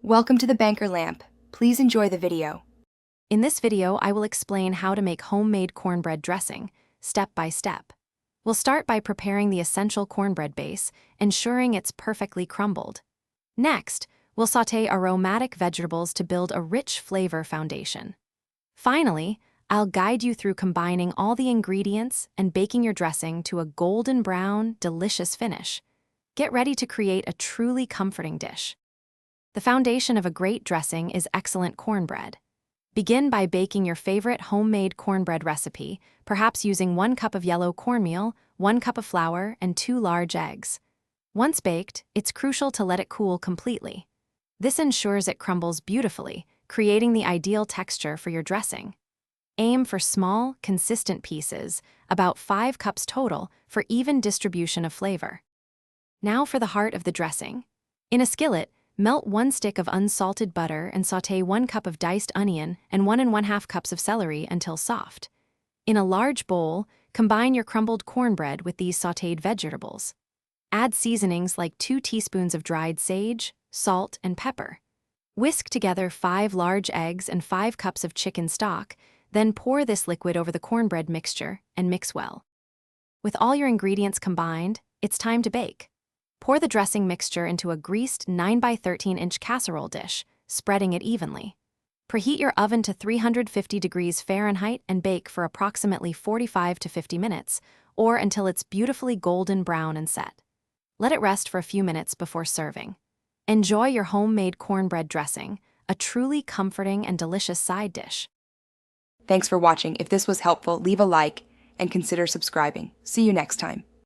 Welcome to the Banker Lamp. Please enjoy the video. In this video, I will explain how to make homemade cornbread dressing, step by step. We'll start by preparing the essential cornbread base, ensuring it's perfectly crumbled. Next, we'll sauté aromatic vegetables to build a rich flavor foundation. Finally, I'll guide you through combining all the ingredients and baking your dressing to a golden brown, delicious finish. Get ready to create a truly comforting dish. The foundation of a great dressing is excellent cornbread. Begin by baking your favorite homemade cornbread recipe, perhaps using 1 cup of yellow cornmeal, 1 cup of flour, and 2 large eggs. Once baked, it's crucial to let it cool completely. This ensures it crumbles beautifully, creating the ideal texture for your dressing. Aim for small, consistent pieces, about 5 cups total, for even distribution of flavor. Now for the heart of the dressing. In a skillet, melt 1 stick of unsalted butter and sauté 1 cup of diced onion and 1 1/2 cups of celery until soft. In a large bowl, combine your crumbled cornbread with these sautéed vegetables. Add seasonings like 2 teaspoons of dried sage, salt, and pepper. Whisk together 5 large eggs and 5 cups of chicken stock, then pour this liquid over the cornbread mixture and mix well. With all your ingredients combined, it's time to bake. Pour the dressing mixture into a greased 9 by 13-inch casserole dish, spreading it evenly. Preheat your oven to 350 degrees Fahrenheit and bake for approximately 45 to 50 minutes, or until it's beautifully golden brown and set. Let it rest for a few minutes before serving. Enjoy your homemade cornbread dressing, a truly comforting and delicious side dish. Thanks for watching. If this was helpful, leave a like and consider subscribing. See you next time.